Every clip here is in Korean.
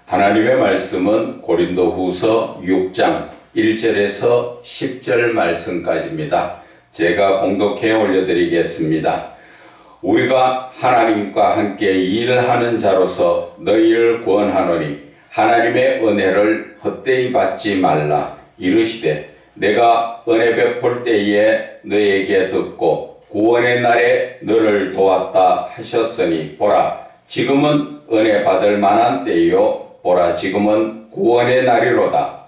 하나님의 말씀은 고린도후서 6장 1절에서 10절 말씀까지입니다. 제가 봉독해 올려드리겠습니다. 우리가 하나님과 함께 일하는 자로서 너희를 구원하노니 하나님의 은혜를 헛되이 받지 말라. 이르시되 내가 은혜 베풀 때에 너희에게 듣고 구원의 날에 너를 도왔다 하셨으니 보라 지금은 은혜 받을 만한 때요 보라 지금은 구원의 날이로다.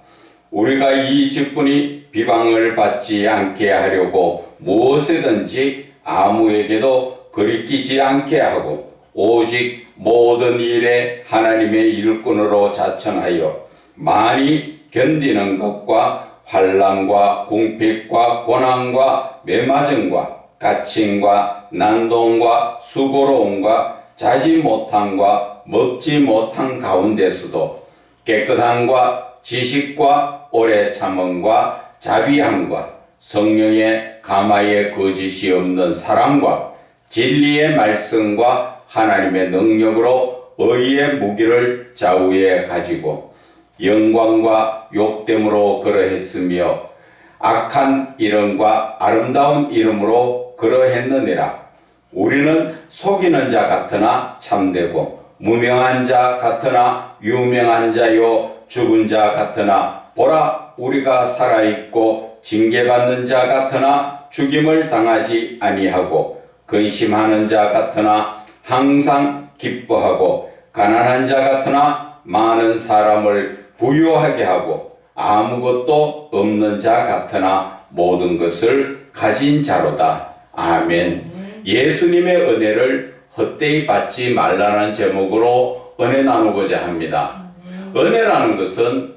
우리가 이 직분이 비방을 받지 않게 하려고 무엇이든지 아무에게도 거리끼지 않게 하고 오직 모든 일에 하나님의 일꾼으로 자청하여 많이 견디는 것과 환난과 궁핍과 고난과 매맞음과 갇힘과 난동과 수고로움과 자지 못함과 먹지 못한 가운데서도 깨끗함과 지식과 오래 참음과 자비함과 성령의 가마에 거짓이 없는 사랑과 진리의 말씀과 하나님의 능력으로 의의 무기를 좌우에 가지고 영광과 욕됨으로 그러했으며 악한 이름과 아름다운 이름으로 그러했느니라. 우리는 속이는 자 같으나 참되고 무명한 자 같으나 유명한 자요 죽은 자 같으나 보라 우리가 살아있고 징계받는 자 같으나 죽임을 당하지 아니하고 근심하는 자 같으나 항상 기뻐하고 가난한 자 같으나 많은 사람을 부유하게 하고 아무것도 없는 자 같으나 모든 것을 가진 자로다. 아멘. 예수님의 은혜를 헛되이 받지 말라는 제목으로 은혜 나누고자 합니다. 은혜라는 것은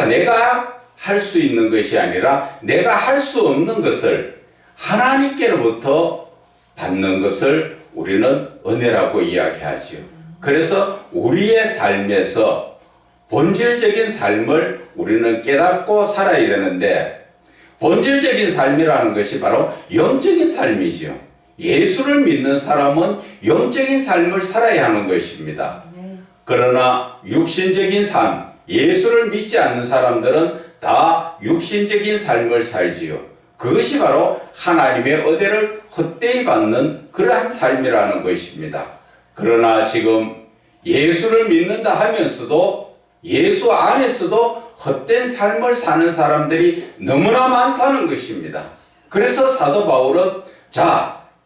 내가 할 수 있는 것이 아니라 내가 할 수 없는 것을 하나님께로부터 받는 것을 우리는 은혜라고 이야기하지요. 그래서 우리의 삶에서 본질적인 삶을 우리는 깨닫고 살아야 되는데 본질적인 삶이라는 것이 바로 영적인 삶이죠. 예수를 믿는 사람은 영적인 삶을 살아야 하는 것입니다. 그러나 육신적인 삶, 예수를 믿지 않는 사람들은 다 육신적인 삶을 살지요. 그것이 바로 하나님의 은혜를 헛되이 받는 그러한 삶이라는 것입니다. 그러나 지금 예수를 믿는다 하면서도 예수 안에서도 헛된 삶을 사는 사람들이 너무나 많다는 것입니다. 그래서 사도 바울은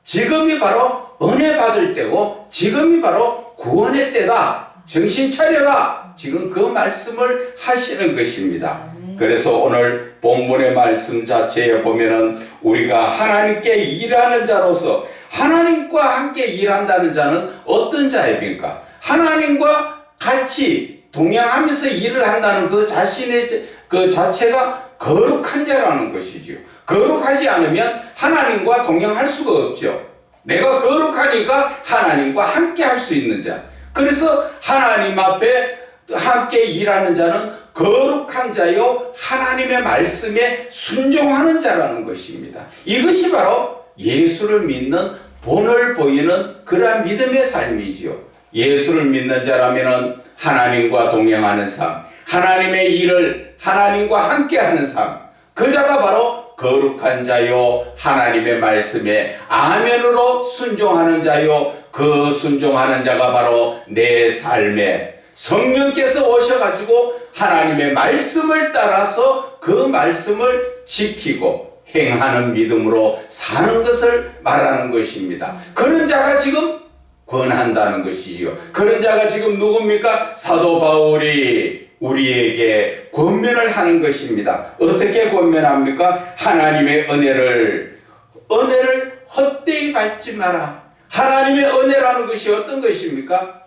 지금이 바로 은혜 받을 때고 지금이 바로 구원의 때다. 정신 차려라. 지금 그 말씀을 하시는 것입니다. 그래서 오늘 본문의 말씀 자체에 보면은 우리가 하나님께 일하는 자로서 하나님과 함께 일한다는 자는 어떤 자입니까? 하나님과 같이 동행하면서 일을 한다는 그 자신의 그 자체가 거룩한 자라는 것이지요. 거룩하지 않으면 하나님과 동행할 수가 없죠. 내가 거룩하니까 하나님과 함께 할 수 있는 자. 그래서 하나님 앞에 함께 일하는 자는 거룩한 자요 하나님의 말씀에 순종하는 자라는 것입니다. 이것이 바로 예수를 믿는 본을 보이는 그러한 믿음의 삶이지요. 예수를 믿는 자라면 하나님과 동행하는 삶, 하나님의 일을 하나님과 함께하는 삶, 그 자가 바로 거룩한 자요 하나님의 말씀에 아멘으로 순종하는 자요 그 순종하는 자가 바로 내 삶에 성령께서 오셔가지고 하나님의 말씀을 따라서 그 말씀을 지키고 행하는 믿음으로 사는 것을 말하는 것입니다. 그런 자가 지금 권한다는 것이지요. 그런 자가 지금 누굽니까? 사도 바울이 우리에게 권면을 하는 것입니다. 어떻게 권면합니까? 하나님의 은혜를 헛되이 받지 마라. 하나님의 은혜라는 것이 어떤 것입니까?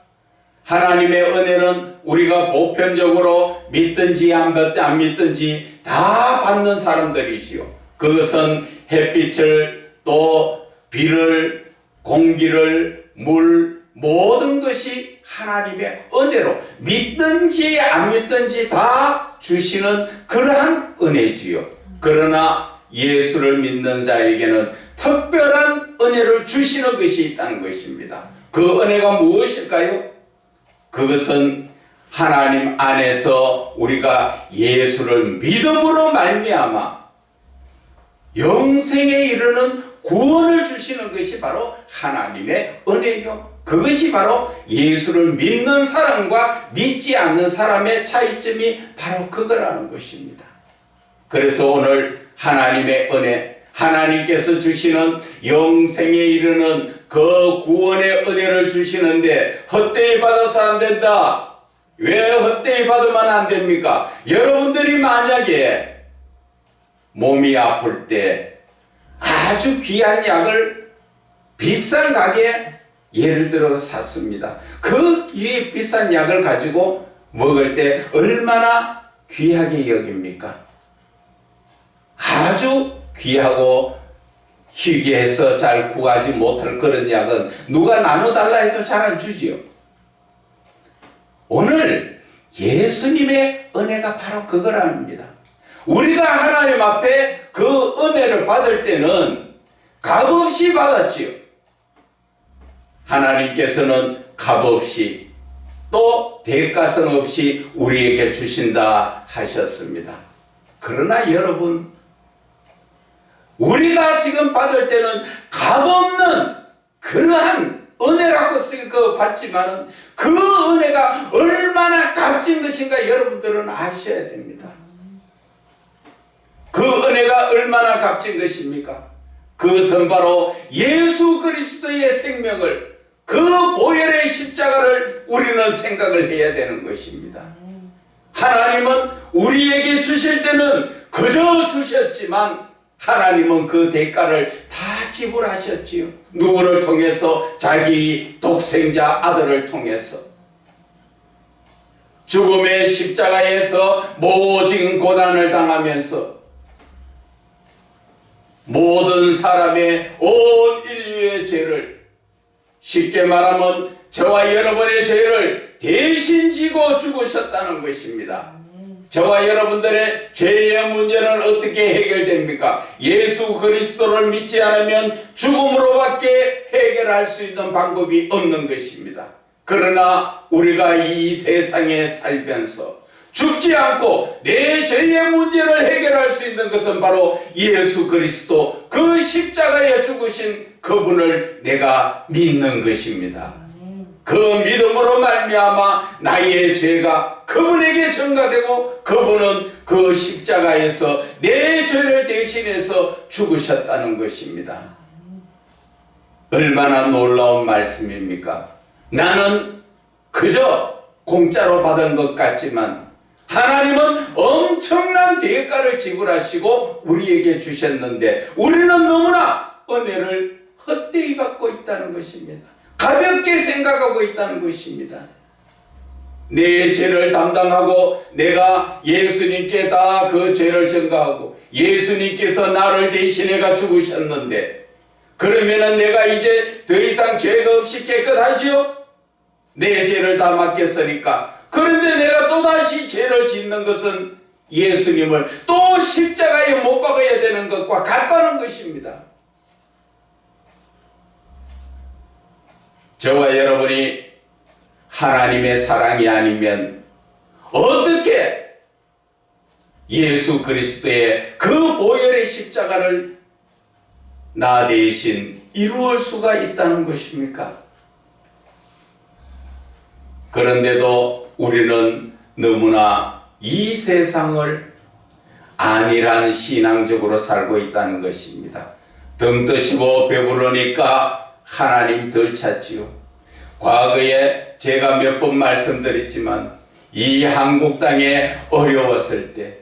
하나님의 은혜는 우리가 보편적으로 믿든지 안 믿든지 다 받는 사람들이지요. 그것은 햇빛을 또 비를 공기를 물 모든 것이 하나님의 은혜로 믿든지 안 믿든지 다 주시는 그러한 은혜지요. 그러나 예수를 믿는 자에게는 특별한 은혜를 주시는 것이 있다는 것입니다. 그 은혜가 무엇일까요? 그것은 하나님 안에서 우리가 예수를 믿음으로 말미암아 영생에 이르는 구원을 주시는 것이 바로 하나님의 은혜요. 그것이 바로 예수를 믿는 사람과 믿지 않는 사람의 차이점이 바로 그거라는 것입니다. 그래서 오늘 하나님의 은혜, 하나님께서 주시는 영생에 이르는 그 구원의 은혜를 주시는데 헛되이 받아서 안 된다. 왜 헛되이 받으면 안 됩니까? 여러분들이 만약에 몸이 아플 때 아주 귀한 약을 비싼 가게에 예를 들어 샀습니다. 그 비싼 약을 가지고 먹을 때 얼마나 귀하게 여깁니까? 아주 귀하고 희귀해서 잘 구하지 못할 그런 약은 누가 나눠달라 해도 잘 안 주지요. 오늘 예수님의 은혜가 바로 그거랍니다. 우리가 하나님 앞에 그 은혜를 받을 때는 값없이 받았지요. 하나님께서는 값없이 또 대가성 없이 우리에게 주신다 하셨습니다. 그러나 여러분, 우리가 지금 받을 때는 값없는 그러한 은혜라고 받지만은 그 은혜가 얼마나 값진 것인가 여러분들은 아셔야 됩니다. 그 은혜가 얼마나 값진 것입니까? 그것은 바로 예수 그리스도의 생명을, 그 보혈의 십자가를 우리는 생각을 해야 되는 것입니다. 하나님은 우리에게 주실 때는 그저 주셨지만 하나님은 그 대가를 다 지불하셨지요. 누구를 통해서? 자기 독생자 아들을 통해서. 죽음의 십자가에서 모진 고난을 당하면서 모든 사람의 온 인류의 죄를, 쉽게 말하면 저와 여러분의 죄를 대신 지고 죽으셨다는 것입니다. 저와 여러분들의 죄의 문제는 어떻게 해결됩니까? 예수 그리스도를 믿지 않으면 죽음으로밖에 해결할 수 있는 방법이 없는 것입니다. 그러나 우리가 이 세상에 살면서 죽지 않고 내 죄의 문제를 해결할 수 있는 것은 바로 예수 그리스도, 그 십자가에 죽으신 그분을 내가 믿는 것입니다. 그 믿음으로 말미암아 나의 죄가 그분에게 전가되고 그분은 그 십자가에서 내 죄를 대신해서 죽으셨다는 것입니다. 얼마나 놀라운 말씀입니까? 나는 그저 공짜로 받은 것 같지만 하나님은 엄청난 대가를 지불하시고 우리에게 주셨는데 우리는 너무나 은혜를 헛되이 받고 있다는 것입니다. 가볍게 생각하고 있다는 것입니다. 내 죄를 담당하고 내가 예수님께 다 그 죄를 전가하고 예수님께서 나를 대신해가 죽으셨는데 그러면은 내가 이제 더 이상 죄가 없이 깨끗하지요? 내 죄를 다 맡겼으니까. 그런데 내가 또다시 죄를 짓는 것은 예수님을 또 십자가에 못 박아야 되는 것과 같다는 것입니다. 저와 여러분이 하나님의 사랑이 아니면 어떻게 예수 그리스도의 그 보혈의 십자가를 나 대신 이루을 수가 있다는 것입니까? 그런데도 우리는 너무나 이 세상을 안일한 신앙적으로 살고 있다는 것입니다. 등 뜨시고 배부르니까 하나님 덜 찾지요. 과거에 제가 몇 번 말씀드렸지만 이 한국 땅에 어려웠을 때,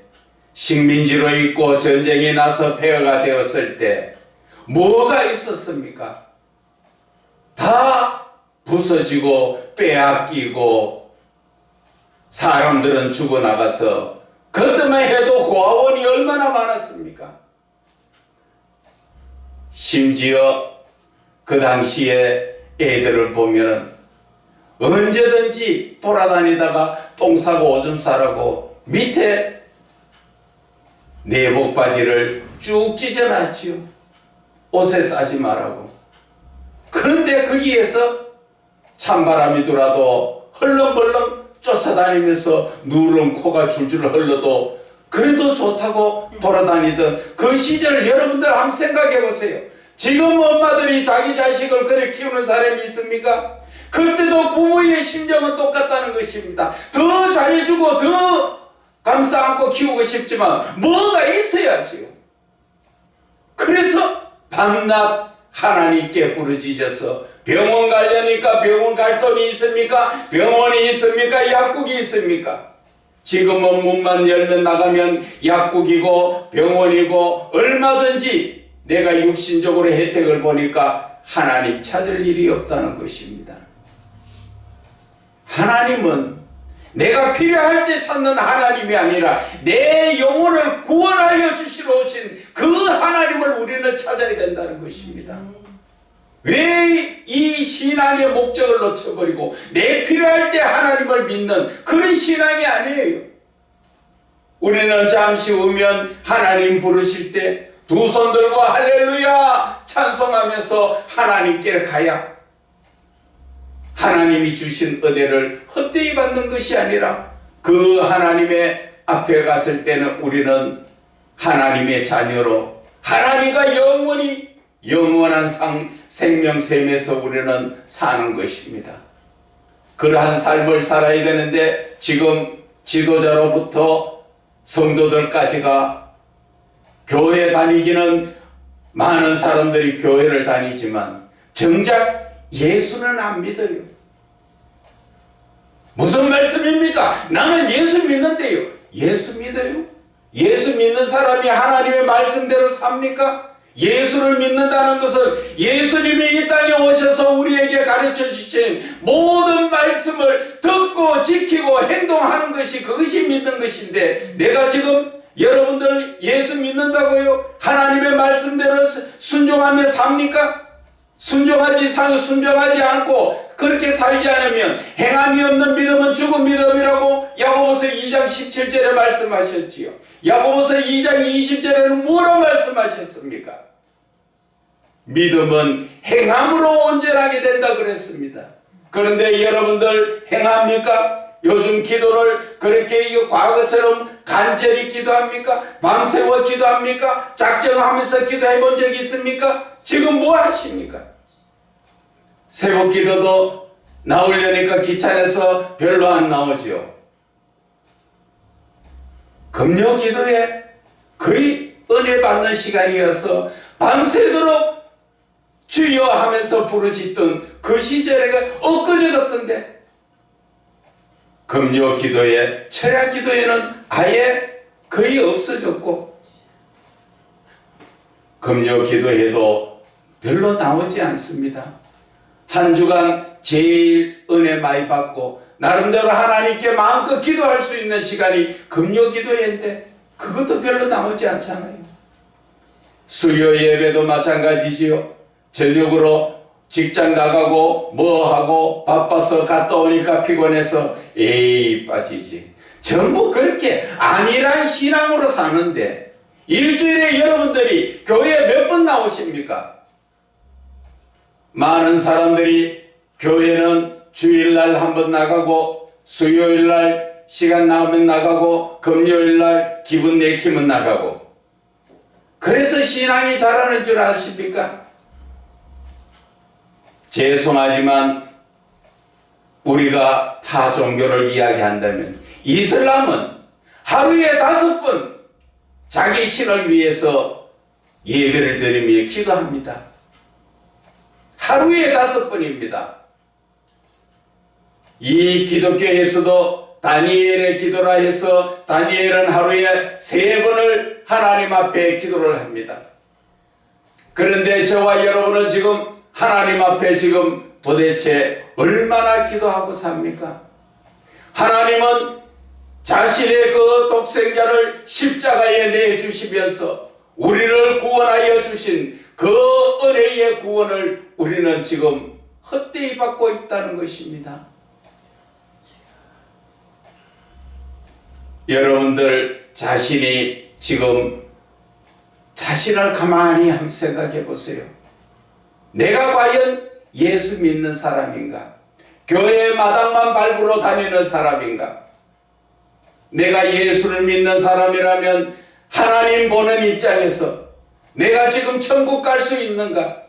식민지로 있고 전쟁이 나서 폐허가 되었을 때 뭐가 있었습니까? 다 부서지고 빼앗기고 사람들은 죽어나가서 그때만 해도 고아원이 얼마나 많았습니까? 심지어 그 당시에 애들을 보면은 언제든지 돌아다니다가 똥 싸고 오줌 싸라고 밑에 내복 바지를 쭉 찢어놨지요. 옷에 싸지 말라고. 그런데 거기에서 찬바람이 들어도 헐렁벌렁 쫓아다니면서 누런 코가 줄줄 흘러도 그래도 좋다고 돌아다니던 그 시절 여러분들 한번 생각해 보세요. 지금 엄마들이 자기 자식을 그렇게 키우는 사람이 있습니까? 그때도 부모의 심정은 똑같다는 것입니다. 더 잘해주고 더 감싸 안고 키우고 싶지만 뭐가 있어야지요. 그래서 밤낮 하나님께 부르짖어서 병원 가려니까 병원 갈 돈이 있습니까? 병원이 있습니까? 약국이 있습니까? 지금은 문만 열면 나가면 약국이고 병원이고 얼마든지 내가 육신적으로 혜택을 보니까 하나님 찾을 일이 없다는 것입니다. 하나님은 내가 필요할 때 찾는 하나님이 아니라 내 영혼을 구원하여 주시러 오신 그 하나님을 우리는 찾아야 된다는 것입니다. 왜 이 신앙의 목적을 놓쳐버리고 내 필요할 때 하나님을 믿는 그런 신앙이 아니에요. 우리는 잠시 후면 하나님 부르실 때 두 손 들고 할렐루야 찬송하면서 하나님께 가야 하나님이 주신 은혜를 헛되이 받는 것이 아니라 그 하나님의 앞에 갔을 때는 우리는 하나님의 자녀로 하나님과 영원한 생명샘에서 우리는 사는 것입니다. 그러한 삶을 살아야 되는데 지금 지도자로부터 성도들까지가 교회 다니기는 많은 사람들이 교회를 다니지만 정작 예수는 안 믿어요. 무슨 말씀입니까? 나는 예수 믿는데요. 예수 믿어요? 예수 믿는 사람이 하나님의 말씀대로 삽니까? 예수를 믿는다는 것은 예수님이 이 땅에 오셔서 우리에게 가르쳐 주신 모든 말씀을 듣고 지키고 행동하는 것이 그것이 믿는 것인데 내가 지금 여러분들 예수 믿는다고요? 하나님의 말씀대로 순종하며 삽니까? 순종하지 않고 그렇게 살지 않으면 행함이 없는 믿음은 죽은 믿음이라고 야고보서 2장 17절에 말씀하셨지요. 야고보서 2장 20절에는 뭐라고 말씀하셨습니까? 믿음은 행함으로 온전하게 된다 그랬습니다. 그런데 여러분들 행합니까? 요즘 기도를 그렇게 과거처럼 간절히 기도합니까? 밤새워 기도합니까? 작정하면서 기도해 본 적이 있습니까? 지금 뭐 하십니까? 새벽 기도도 나오려니까 귀찮아서 별로 안 나오죠. 금요 기도에 거의 은혜 받는 시간이어서 밤새도록 주여 하면서 부르짖던 그 시절에 엊그제 같던데 금요 기도에 철야 기도에는 아예 거의 없어졌고 금요 기도에도 별로 나오지 않습니다. 한 주간 제일 은혜 많이 받고 나름대로 하나님께 마음껏 기도할 수 있는 시간이 금요 기도회인데 그것도 별로 나오지 않잖아요. 수요 예배도 마찬가지지요. 저녁으로 직장 나가고 뭐하고 바빠서 갔다 오니까 피곤해서 에이 빠지지. 전부 그렇게 안일한 신앙으로 사는데 일주일에 여러분들이 교회에 몇 번 나오십니까? 많은 사람들이 교회는 주일날 한 번 나가고 수요일날 시간 나오면 나가고 금요일날 기분 내키면 나가고 그래서 신앙이 자라는 줄 아십니까? 죄송하지만 우리가 타 종교를 이야기한다면 이슬람은 하루에 5번 자기 신을 위해서 예배를 드리며 기도합니다. 하루에 5번입니다. 이 기독교에서도 다니엘의 기도라 해서 다니엘은 하루에 3번을 하나님 앞에 기도를 합니다. 그런데 저와 여러분은 지금 하나님 앞에 지금 도대체 얼마나 기도하고 삽니까? 하나님은 자신의 그 독생자를 십자가에 내주시면서 우리를 구원하여 주신 그 은혜의 구원을 우리는 지금 헛되이 받고 있다는 것입니다. 여러분들 자신이 지금 자신을 가만히 한번 생각해 보세요. 내가 과연 예수 믿는 사람인가? 교회 마당만 밟으러 다니는 사람인가? 내가 예수를 믿는 사람이라면 하나님 보는 입장에서 내가 지금 천국 갈 수 있는가?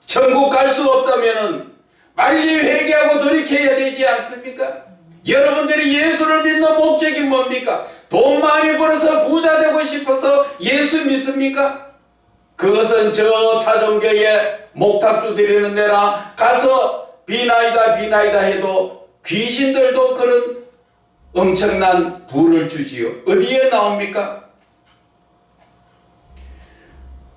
천국 갈 수 없다면 빨리 회개하고 돌이켜야 되지 않습니까? 여러분들이 예수를 믿는 목적이 뭡니까? 돈 많이 벌어서 부자 되고 싶어서 예수 믿습니까? 그것은 저 타종교에 목탁주 드리는 데나 가서 비나이다 비나이다 해도 귀신들도 그런 엄청난 부를 주지요. 어디에 나옵니까?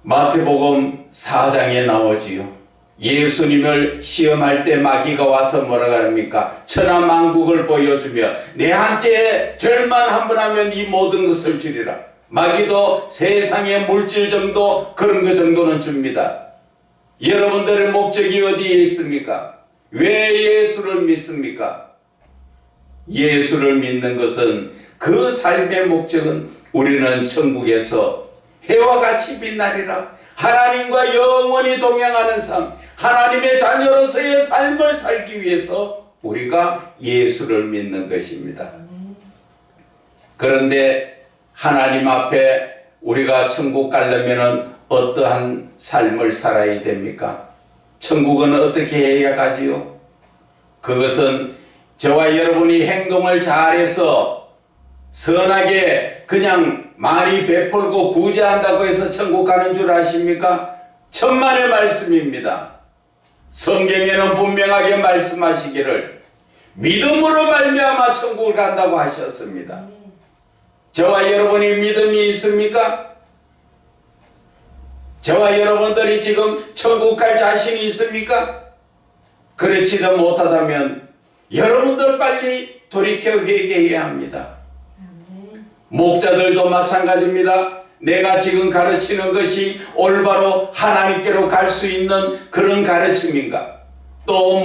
마태복음 4장에 나오지요. 예수님을 시험할 때 마귀가 와서 뭐라고 합니까? 천하만국을 보여주며 내한테 절만 한 번 하면 이 모든 것을 주리라. 마귀도 세상의 물질 정도 그런 것 정도는 줍니다. 여러분들의 목적이 어디에 있습니까? 왜 예수를 믿습니까? 예수를 믿는 것은 그 삶의 목적은 우리는 천국에서 해와 같이 빛나리라. 하나님과 영원히 동행하는 삶, 하나님의 자녀로서의 삶을 살기 위해서 우리가 예수를 믿는 것입니다. 그런데 하나님 앞에 우리가 천국 가려면 어떠한 삶을 살아야 됩니까? 천국은 어떻게 해야 가지요? 그것은 저와 여러분이 행동을 잘해서 선하게 그냥 많이 베풀고 구제한다고 해서 천국 가는 줄 아십니까? 천만의 말씀입니다. 성경에는 분명하게 말씀하시기를 믿음으로 말미암아 천국을 간다고 하셨습니다. 저와 여러분이 믿음이 있습니까? 저와 여러분들이 지금 천국 갈 자신이 있습니까? 그렇지도 못하다면 여러분들 빨리 돌이켜 회개해야 합니다. 목자들도 마찬가지입니다. 내가 지금 가르치는 것이 올바로 하나님께로 갈 수 있는 그런 가르침인가? 또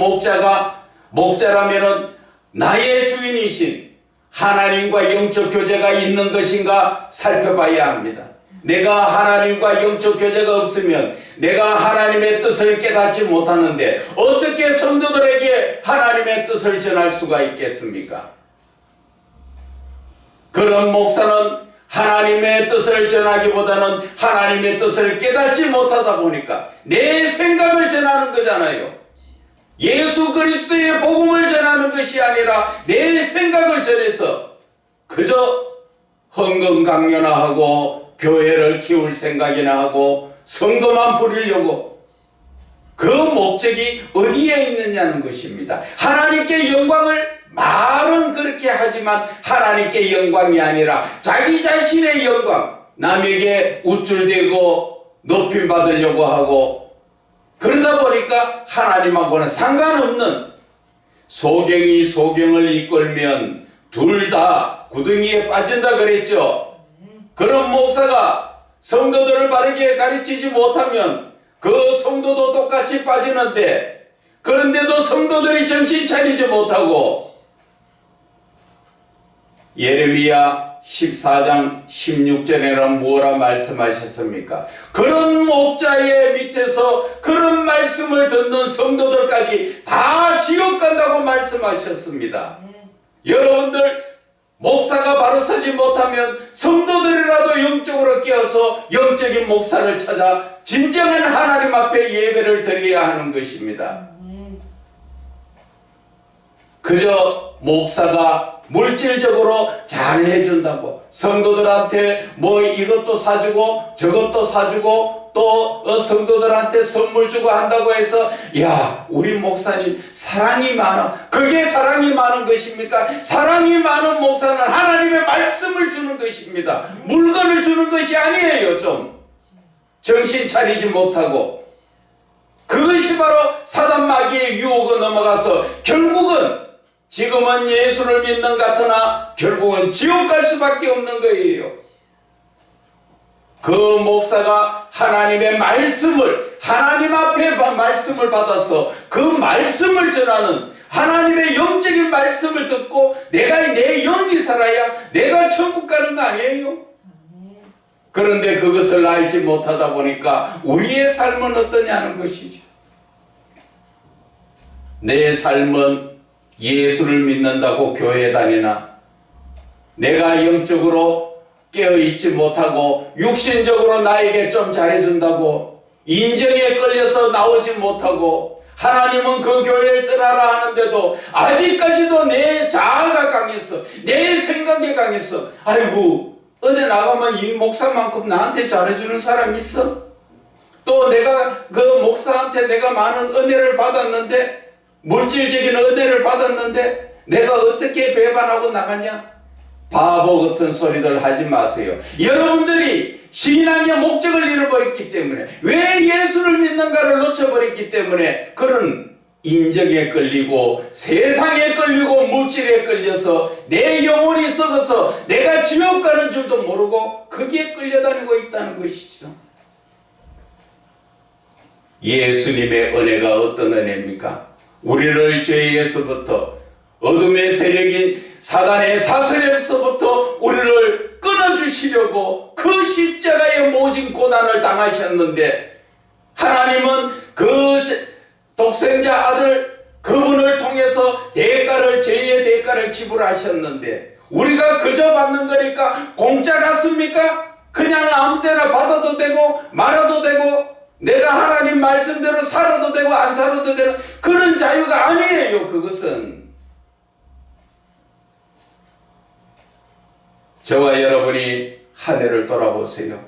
목자라면은 나의 주인이신 하나님과 영적 교제가 있는 것인가 살펴봐야 합니다. 내가 하나님과 영적 교제가 없으면 내가 하나님의 뜻을 깨닫지 못하는데 어떻게 성도들에게 하나님의 뜻을 전할 수가 있겠습니까? 그런 목사는 하나님의 뜻을 전하기보다는 하나님의 뜻을 깨닫지 못하다 보니까 내 생각을 전하는 거잖아요. 예수 그리스도의 복음을 전하는 것이 아니라 내 생각을 전해서 그저 헌금강연하고 교회를 키울 생각이나 하고 성도만 부리려고 그 목적이 어디에 있느냐는 것입니다. 하나님께 영광을 말은 그렇게 하지만 하나님께 영광이 아니라 자기 자신의 영광, 남에게 우쭐대고 높임 받으려고 하고 그러다 보니까 하나님하고는 상관없는 소경이 소경을 이끌면 둘 다 구덩이에 빠진다 그랬죠. 그런 목사가 성도들을 바르게 가르치지 못하면 그 성도도 똑같이 빠지는데 그런데도 성도들이 정신 차리지 못하고 예레미야 14장 16절에는 뭐라 말씀하셨습니까? 그런 목자의 밑에서 그런 말씀을 듣는 성도들까지 다 지옥 간다고 말씀하셨습니다. 여러분들 목사가 바로 서지 못하면 성도들이라도 영적으로 깨어서 영적인 목사를 찾아 진정한 하나님 앞에 예배를 드려야 하는 것입니다. 그저 목사가 물질적으로 잘 해준다고 성도들한테 뭐 이것도 사주고 저것도 사주고 또 성도들한테 선물 주고 한다고 해서 야 우리 목사님 사랑이 많아. 그게 사랑이 많은 것입니까? 사랑이 많은 목사는 하나님의 말씀을 주는 것입니다. 물건을 주는 것이 아니에요. 좀 정신 차리지 못하고 그것이 바로 사단 마귀의 유혹에 넘어가서 결국은 지금은 예수를 믿는 같으나 결국은 지옥 갈 수밖에 없는 거예요. 그 목사가 하나님의 말씀을 하나님 앞에 말씀을 받아서 그 말씀을 전하는 하나님의 영적인 말씀을 듣고 내가 내 영이 살아야 내가 천국 가는 거 아니에요? 그런데 그것을 알지 못하다 보니까 우리의 삶은 어떠냐는 것이죠. 내 삶은 예수를 믿는다고 교회에 다니나 내가 영적으로 깨어있지 못하고 육신적으로 나에게 좀 잘해준다고 인정에 끌려서 나오지 못하고 하나님은 그 교회를 떠나라 하는데도 아직까지도 내 자아가 강했어. 내 생각이 강했어. 아이고 어디 나가면 이 목사만큼 나한테 잘해주는 사람이 있어? 또 내가 그 목사한테 내가 많은 은혜를 받았는데 물질적인 은혜를 받았는데 내가 어떻게 배반하고 나가냐? 바보 같은 소리들 하지 마세요. 여러분들이 신앙의 목적을 잃어버렸기 때문에 왜 예수를 믿는가를 놓쳐버렸기 때문에 그런 인정에 끌리고 세상에 끌리고 물질에 끌려서 내 영혼이 썩어서 내가 지옥 가는 줄도 모르고 거기에 끌려다니고 있다는 것이죠. 예수님의 은혜가 어떤 은혜입니까? 우리를 죄에서부터 어둠의 세력인 사단의 사슬에서부터 우리를 끊어주시려고 그 십자가의 모진 고난을 당하셨는데 하나님은 그 독생자 아들 그분을 통해서 죄의 대가를 지불하셨는데 우리가 그저 받는 거니까 공짜 같습니까? 그냥 아무 데나 받아도 되고 말아도 되고 내가 하나님 말씀대로 살아도 되고 안 살아도 되는 그런 자유가 아니에요. 그것은 저와 여러분이 한 해를 돌아보세요.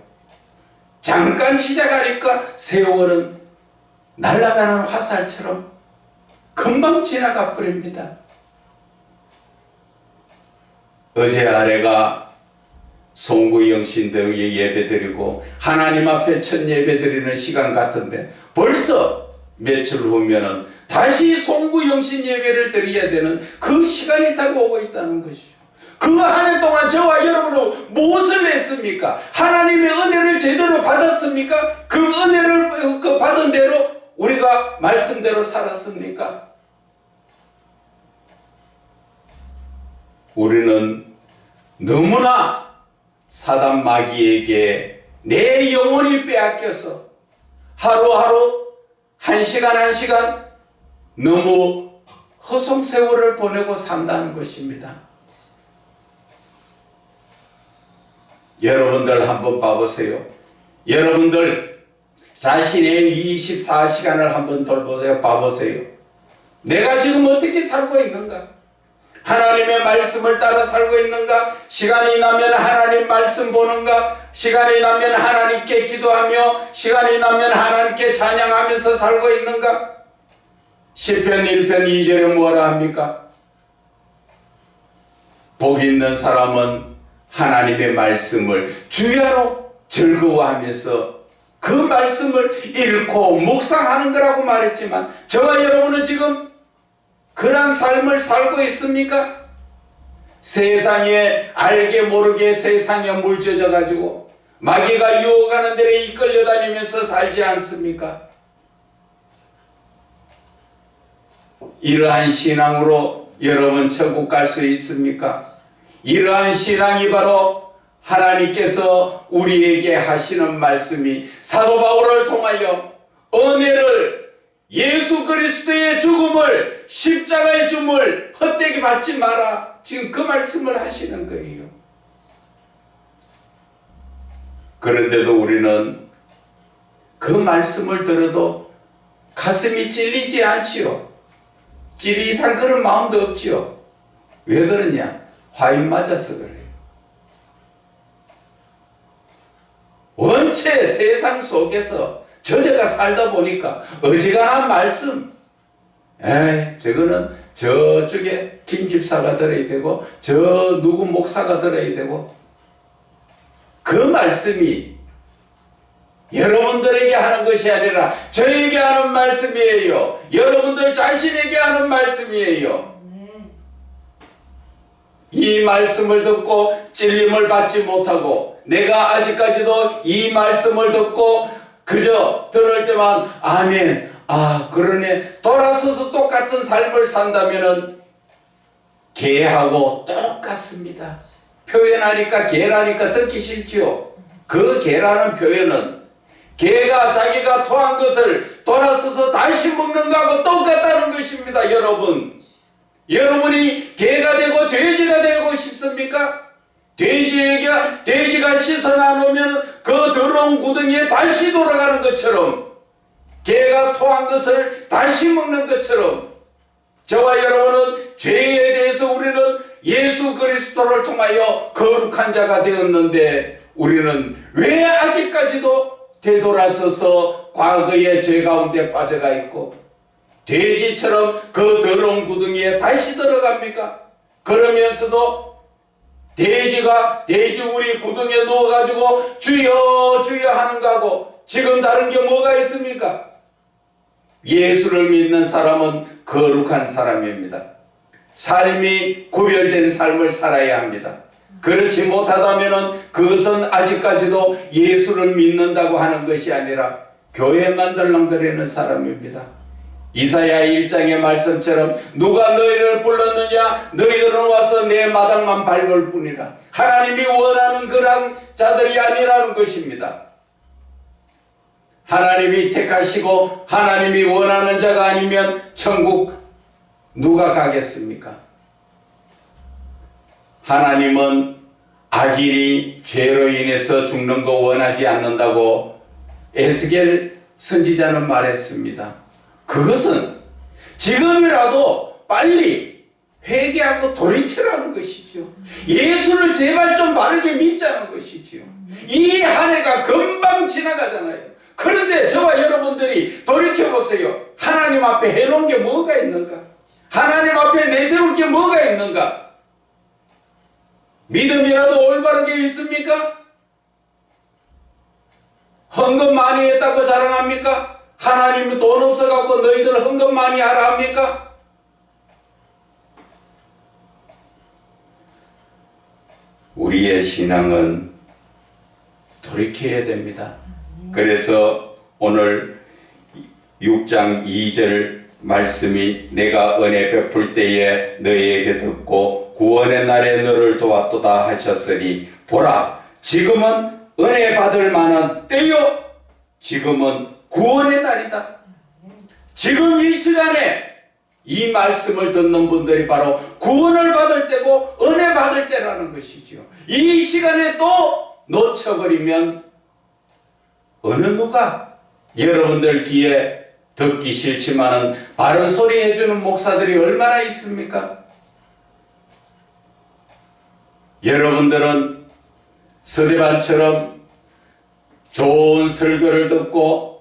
잠깐 시작하니까 세월은 날아가는 화살처럼 금방 지나가 버립니다. 어제 아래가 송구영신대에 예배드리고 하나님 앞에 첫 예배드리는 시간 같은데 벌써 며칠 후면은 다시 송구영신 예배를 드려야 되는 그 시간이 다가오고 있다는 것이죠. 그 한 해 동안 저와 여러분은 무엇을 했습니까? 하나님의 은혜를 제대로 받았습니까? 그 은혜를 받은 대로 우리가 말씀대로 살았습니까? 우리는 너무나 사단 마귀에게 내 영혼이 빼앗겨서 하루하루 한 시간 한 시간 너무 허송세월을 보내고 산다는 것입니다. 여러분들 한번 봐보세요. 여러분들 자신의 24시간을 한번 돌보세요. 봐보세요. 내가 지금 어떻게 살고 있는가? 하나님의 말씀을 따라 살고 있는가? 시간이 나면 하나님 말씀 보는가? 시간이 나면 하나님께 기도하며 시간이 나면 하나님께 찬양하면서 살고 있는가? 시편 1편 2절에 뭐라 합니까? 복 있는 사람은 하나님의 말씀을 주야로 즐거워하면서 그 말씀을 읽고 묵상하는 거라고 말했지만 저와 여러분은 지금 그런 삶을 살고 있습니까? 세상에 알게 모르게 세상에 물젖어 가지고 마귀가 유혹하는 데에 이끌려 다니면서 살지 않습니까? 이러한 신앙으로 여러분 천국 갈 수 있습니까? 이러한 신앙이 바로 하나님께서 우리에게 하시는 말씀이 사도 바울을 통하여 은혜를 예수 그리스도의 죽음을 십자가의 죽음을 헛되게 받지 마라. 지금 그 말씀을 하시는 거예요. 그런데도 우리는 그 말씀을 들어도 가슴이 찔리지 않지요. 찌릿한 그런 마음도 없지요. 왜 그러냐? 화인 맞아서 그래요. 원체 세상 속에서 저자가 살다 보니까 어지간한 말씀, 저거는 저쪽에 김 집사가 들어야 되고 저 누구 목사가 들어야 되고 그 말씀이 여러분들에게 하는 것이 아니라 저에게 하는 말씀이에요. 여러분들 자신에게 하는 말씀이에요. 이 말씀을 듣고 찔림을 받지 못하고 내가 아직까지도 이 말씀을 듣고 그저 들을 때만 아멘, 그러네, 돌아서서 똑같은 삶을 산다면은 개하고 똑같습니다. 표현하니까 개라니까 듣기 싫지요. 그 개라는 표현은 개가 자기가 토한 것을 돌아서서 다시 먹는 것하고 똑같다는 것입니다. 여러분, 여러분이 개가 되고 돼지가 되고 싶습니까? 돼지가 씻어 나누면 그 더러운 구덩이에 다시 돌아가는 것처럼, 개가 토한 것을 다시 먹는 것처럼, 저와 여러분은 죄에 대해서 우리는 예수 그리스도를 통하여 거룩한 자가 되었는데, 우리는 왜 아직까지도 되돌아서서 과거의 죄 가운데 빠져가 있고 돼지처럼 그 더러운 구덩이에 다시 들어갑니까? 그러면서도 돼지 우리 구덩이에 누워가지고 주여 주여 하는 거하고 지금 다른 게 뭐가 있습니까? 예수를 믿는 사람은 거룩한 사람입니다. 삶이 구별된 삶을 살아야 합니다. 그렇지 못하다면 그것은 아직까지도 예수를 믿는다고 하는 것이 아니라 교회만 덜렁거리는 사람입니다. 이사야 1장의 말씀처럼 누가 너희를 불렀느냐? 너희들은 와서 내 마당만 밟을 뿐이라. 하나님이 원하는 그런 자들이 아니라는 것입니다. 하나님이 택하시고 하나님이 원하는 자가 아니면 천국 누가 가겠습니까? 하나님은 악인이 죄로 인해서 죽는 거 원하지 않는다고 에스겔 선지자는 말했습니다. 그것은 지금이라도 빨리 회개하고 돌이키라는 것이죠. 예수를 제발 좀 바르게 믿자는 것이죠. 이 한 해가 금방 지나가잖아요. 그런데 저와 여러분들이 돌이켜보세요. 하나님 앞에 해놓은 게 뭐가 있는가? 하나님 앞에 내세울 게 뭐가 있는가? 믿음이라도 올바르게 있습니까? 헌금 많이 했다고 자랑합니까? 하나님은 돈 없어갖고 너희들 헌금 많이 하라 합니까? 우리의 신앙은 돌이켜야 됩니다. 그래서 오늘 6장 2절 말씀이 내가 은혜 베풀 때에 너희에게 듣고 구원의 날에 너를 도왔도다 하셨으니 보라 지금은 은혜 받을 만한 때요 지금은 구원의 날이다. 지금 이 시간에 이 말씀을 듣는 분들이 바로 구원을 받을 때고 은혜 받을 때라는 것이죠. 이 시간에 또 놓쳐버리면 어느 누가 여러분들 귀에 듣기 싫지만은 바른 소리 해주는 목사들이 얼마나 있습니까? 여러분들은 서대반처럼 좋은 설교를 듣고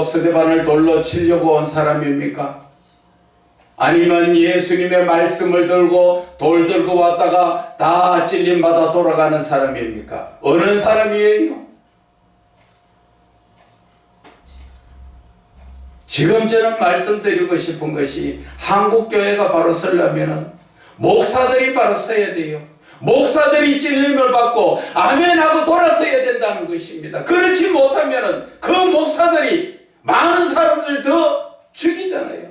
서대반을 돌로 치려고 온 사람입니까? 아니면 예수님의 말씀을 들고 돌 들고 왔다가 다 찔림받아 돌아가는 사람입니까? 어느 사람이에요? 지금 저는 말씀드리고 싶은 것이 한국교회가 바로 서려면 목사들이 바로 서야 돼요. 목사들이 찔림을 받고 아멘하고 돌아서야 된다는 것입니다. 그렇지 못하면 그 목사들이 많은 사람들 더 죽이잖아요.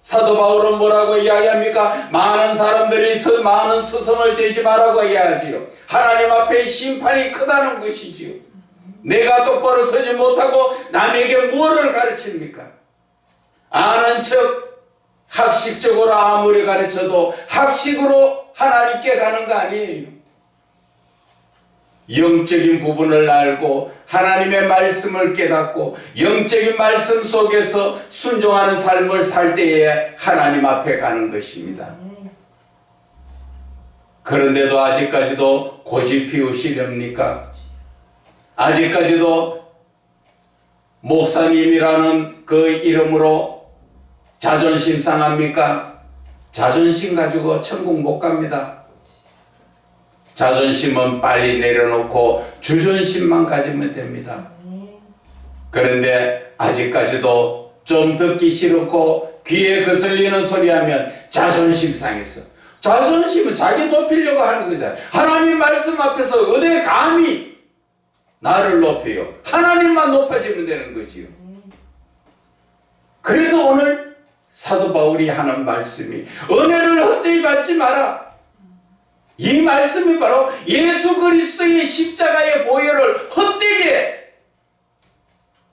사도 바울은 뭐라고 이야기합니까? 많은 사람들이 많은 스승을 대지 말라고 이야기하지요. 하나님 앞에 심판이 크다는 것이지요. 내가 똑바로 서지 못하고 남에게 뭐를 가르칩니까? 아는 척 학식적으로 아무리 가르쳐도 학식으로 하나님께 가는 거 아니에요. 영적인 부분을 알고 하나님의 말씀을 깨닫고 영적인 말씀 속에서 순종하는 삶을 살 때에 하나님 앞에 가는 것입니다. 그런데도 아직까지도 고집 피우시렵니까? 아직까지도 목사님이라는 그 이름으로 자존심 상합니까? 자존심 가지고 천국 못 갑니다. 자존심은 빨리 내려놓고 주존심만 가지면 됩니다. 그런데 아직까지도 좀 듣기 싫고 귀에 거슬리는 소리 하면 자존심 상했어. 자존심은 자기 높이려고 하는 거잖아요. 하나님 말씀 앞에서 어디 감히 나를 높여요. 하나님만 높아지면 되는 거지요. 그래서 오늘 사도 바울이 하는 말씀이 은혜를 헛되이 받지 마라. 이 말씀이 바로 예수 그리스도의 십자가의 보혈을 헛되게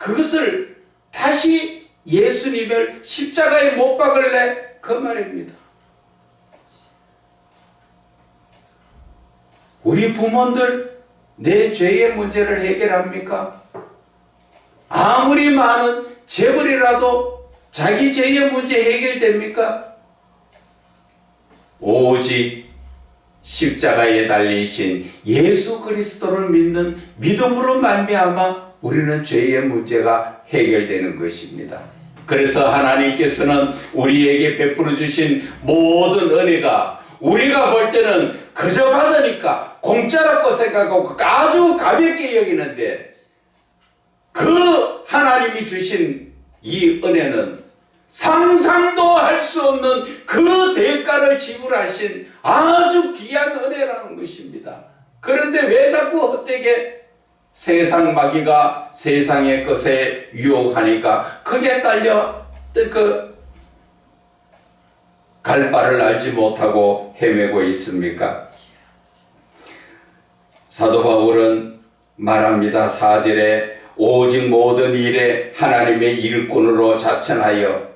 그것을 다시 예수님을 십자가에 못 박을래? 그 말입니다. 우리 부모들 내 죄의 문제를 해결합니까? 아무리 많은 재벌이라도 자기 죄의 문제 해결됩니까? 오직 십자가에 달리신 예수 그리스도를 믿는 믿음으로 말미암아 우리는 죄의 문제가 해결되는 것입니다. 그래서 하나님께서는 우리에게 베풀어 주신 모든 은혜가 우리가 볼 때는 그저 받으니까 공짜라고 생각하고 아주 가볍게 여기는데, 그 하나님이 주신 이 은혜는 상상도 할 수 없는 그 대가를 지불하신 아주 귀한 은혜라는 것입니다. 그런데 왜 자꾸 헛되게 세상 마귀가 세상의 것에 유혹하니까 그게 딸려 갈 바를 알지 못하고 헤매고 있습니까? 사도 바울은 말합니다. 4절에 오직 모든 일에 하나님의 일꾼으로 자천하여,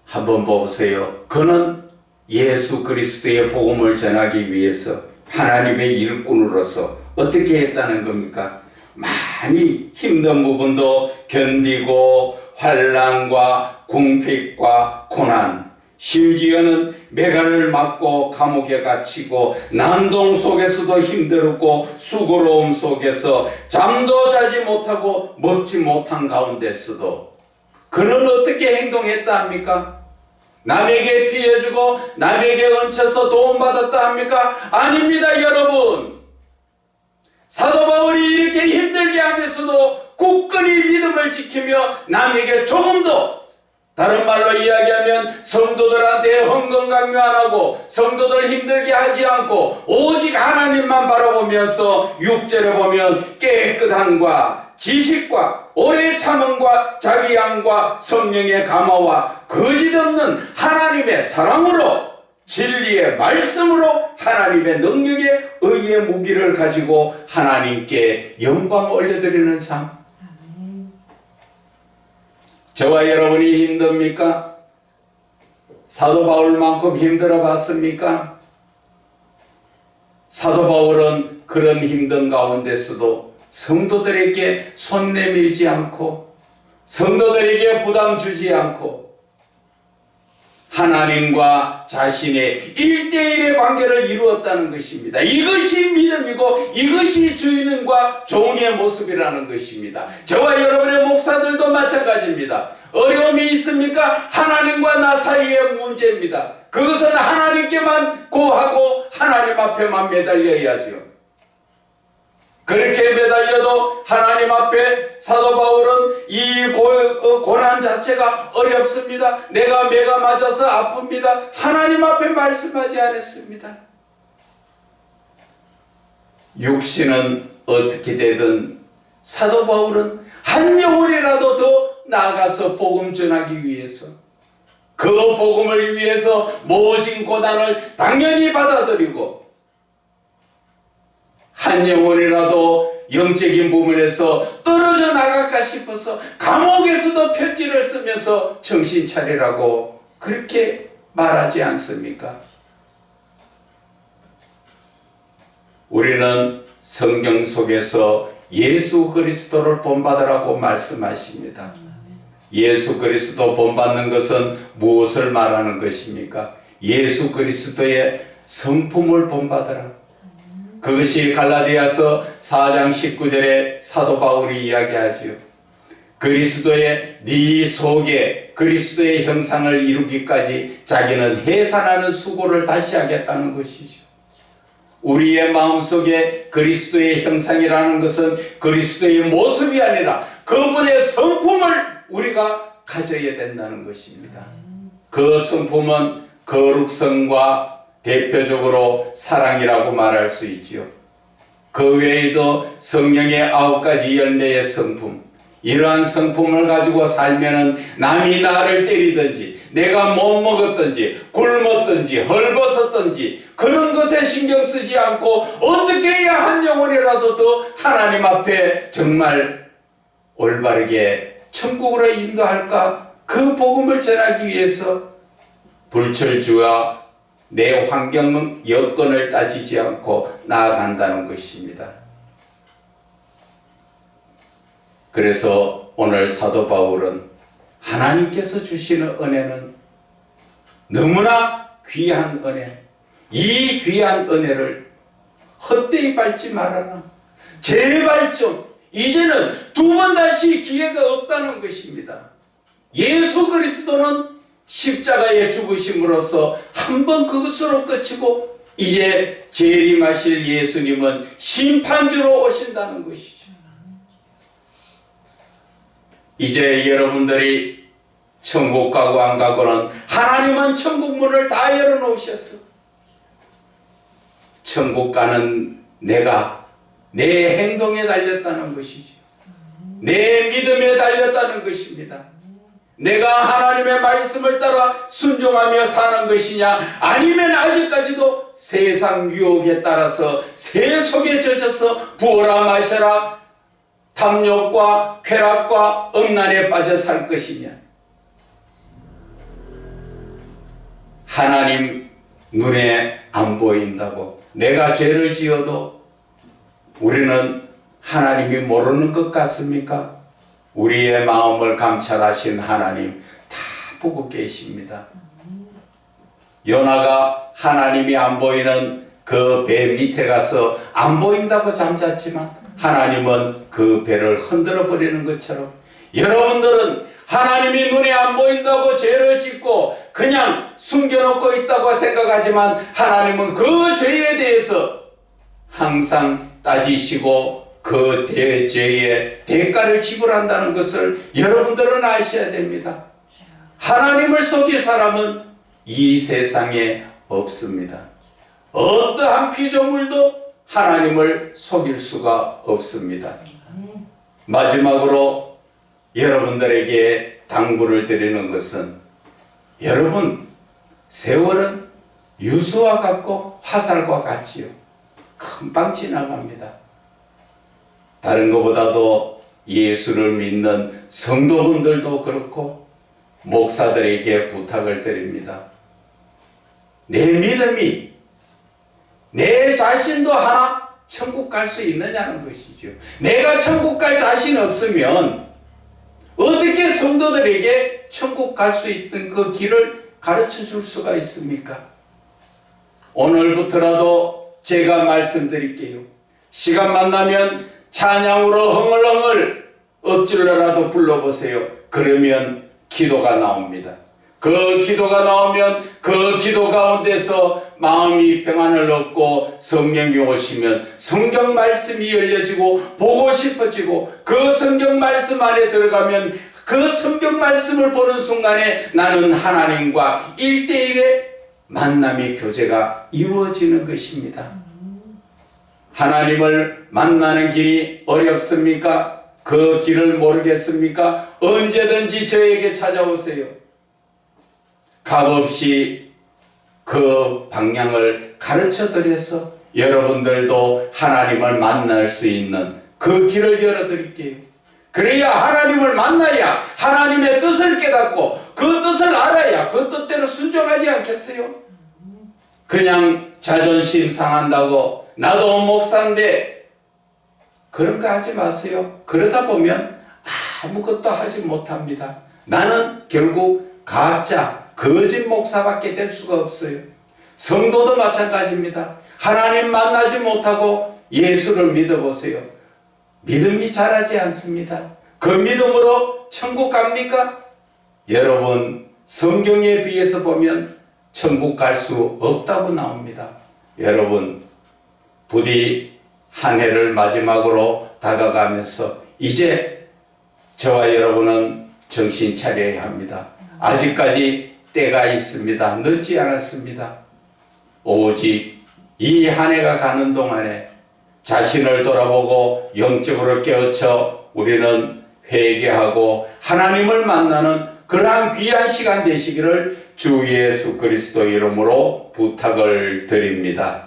한번 보세요. 그는 예수 그리스도의 복음을 전하기 위해서 하나님의 일꾼으로서 어떻게 했다는 겁니까? 많이 힘든 부분도 견디고 환난과 궁핍과 고난, 심지어는 매간을 맞고 감옥에 갇히고 난동 속에서도 힘들었고 수고로움 속에서 잠도 자지 못하고 먹지 못한 가운데서도 그는 어떻게 행동했다 합니까? 남에게 피해주고 남에게 얹혀서 도움받았다 합니까? 아닙니다, 여러분. 사도 바울이 이렇게 힘들게 하면서도 굳건히 믿음을 지키며 남에게 조금도, 다른 말로 이야기하면 성도들한테 헌금 강요 안 하고 성도들 힘들게 하지 않고 오직 하나님만 바라보면서 6절에 보면 깨끗함과 지식과 오래 참음과 자비함과 성령의 감화와 거짓없는 하나님의 사랑으로 진리의 말씀으로 하나님의 능력의 의의 무기를 가지고 하나님께 영광 올려드리는 삶. 저와 여러분이 힘듭니까? 사도 바울만큼 힘들어 봤습니까? 사도 바울은 그런 힘든 가운데서도 성도들에게 손 내밀지 않고 성도들에게 부담 주지 않고 하나님과 자신의 1대1의 관계를 이루었다는 것입니다. 이것이 믿음이고 이것이 주인과 종의 모습이라는 것입니다. 저와 여러분의 목사들도 마찬가지입니다. 어려움이 있습니까? 하나님과 나 사이의 문제입니다. 그것은 하나님께만 고하고 하나님 앞에만 매달려야죠. 그렇게 매달려도 하나님 앞에 사도 바울은 이 고난 자체가 어렵습니다. 내가 매가 맞아서 아픕니다. 하나님 앞에 말씀하지 않았습니다. 육신은 어떻게 되든 사도 바울은 한 영혼이라도 더 나아가서 복음 전하기 위해서, 그 복음을 위해서 모진 고난을 당연히 받아들이고 한 영혼이라도 영적인 부분에서 떨어져 나갈까 싶어서 감옥에서도 편지를 쓰면서 정신 차리라고 그렇게 말하지 않습니까? 우리는 성경 속에서 예수 그리스도를 본받으라고 말씀하십니다. 예수 그리스도 본받는 것은 무엇을 말하는 것입니까? 예수 그리스도의 성품을 본받으라. 그것이 갈라디아서 4장 19절에 사도 바울이 이야기하지요. 그리스도의 네 속에 그리스도의 형상을 이루기까지 자기는 해산하는 수고를 다시 하겠다는 것이죠. 우리의 마음속에 그리스도의 형상이라는 것은 그리스도의 모습이 아니라 그분의 성품을 우리가 가져야 된다는 것입니다. 그 성품은 거룩성과 대표적으로 사랑이라고 말할 수 있지요. 그 외에도 성령의 9가지 열매의 성품, 이러한 성품을 가지고 살면은 남이 나를 때리든지 내가 못 먹었든지 굶었든지 헐벗었든지 그런 것에 신경 쓰지 않고 어떻게 해야 한 영혼이라도 더 하나님 앞에 정말 올바르게 천국으로 인도할까? 그 복음을 전하기 위해서 불철주야 내 환경 여건을 따지지 않고 나아간다는 것입니다. 그래서 오늘 사도 바울은 하나님께서 주시는 은혜는 너무나 귀한 은혜, 이 귀한 은혜를 헛되이 밟지 말아라. 제발 좀 이제는 두 번 다시 기회가 없다는 것입니다. 예수 그리스도는 십자가에 죽으심으로써 한 번 그것으로 끝이고 이제 재림하실 예수님은 심판주로 오신다는 것이죠. 이제 여러분들이 천국 가고 안 가고는 하나님은 천국 문을 다 열어놓으셨어. 천국 가는 내가 내 행동에 달렸다는 것이죠. 내 믿음에 달렸다는 것입니다. 내가 하나님의 말씀을 따라 순종하며 사는 것이냐, 아니면 아직까지도 세상 유혹에 따라서 새 속에 젖어서 부어라 마셔라 탐욕과 쾌락과 음란에 빠져 살 것이냐. 하나님 눈에 안 보인다고 내가 죄를 지어도 우리는 하나님이 모르는 것 같습니까? 우리의 마음을 감찰하신 하나님 다 보고 계십니다. 요나가 하나님이 안 보이는 그 배 밑에 가서 안 보인다고 잠잤지만 하나님은 그 배를 흔들어 버리는 것처럼 여러분들은 하나님이 눈에 안 보인다고 죄를 짓고 그냥 숨겨놓고 있다고 생각하지만 하나님은 그 죄에 대해서 항상 따지시고 그 죄의 대가를 지불한다는 것을 여러분들은 아셔야 됩니다. 하나님을 속일 사람은 이 세상에 없습니다. 어떠한 피조물도 하나님을 속일 수가 없습니다. 마지막으로 여러분들에게 당부를 드리는 것은 여러분 세월은 유수와 같고 화살과 같지요. 금방 지나갑니다. 다른 것보다도 예수를 믿는 성도분들도 그렇고 목사들에게 부탁을 드립니다. 내 믿음이 내 자신도 하나 천국 갈 수 있느냐는 것이죠. 내가 천국 갈 자신 없으면 어떻게 성도들에게 천국 갈 수 있는 그 길을 가르쳐 줄 수가 있습니까? 오늘부터라도 제가 말씀드릴게요. 시간 만나면 찬양으로 흥얼흥얼 엎질러라도 불러보세요. 그러면 기도가 나옵니다. 그 기도가 나오면 그 기도 가운데서 마음이 평안을 얻고 성령이 오시면 성경 말씀이 열려지고 보고 싶어지고 그 성경 말씀 안에 들어가면 그 성경 말씀을 보는 순간에 나는 하나님과 1대1의 만남의 교제가 이루어지는 것입니다. 하나님을 만나는 길이 어렵습니까? 그 길을 모르겠습니까? 언제든지 저에게 찾아오세요. 값없이 그 방향을 가르쳐 드려서 여러분들도 하나님을 만날 수 있는 그 길을 열어드릴게요. 그래야 하나님을 만나야 하나님의 뜻을 깨닫고 그 뜻을 알아야 그 뜻대로 순종하지 않겠어요? 그냥 자존심 상한다고 나도 목사인데 그런 거 하지 마세요. 그러다 보면 아무것도 하지 못합니다. 나는 결국 가짜 거짓 목사밖에 될 수가 없어요. 성도도 마찬가지입니다. 하나님 만나지 못하고 예수를 믿어보세요. 믿음이 자라지 않습니다. 그 믿음으로 천국 갑니까? 여러분 성경에 비해서 보면 천국 갈 수 없다고 나옵니다. 여러분 부디 한 해를 마지막으로 다가가면서 이제 저와 여러분은 정신 차려야 합니다. 아직까지 때가 있습니다. 늦지 않았습니다. 오직 이 한 해가 가는 동안에 자신을 돌아보고 영적으로 깨우쳐 우리는 회개하고 하나님을 만나는 그러한 귀한 시간 되시기를 주 예수 그리스도 이름으로 부탁을 드립니다.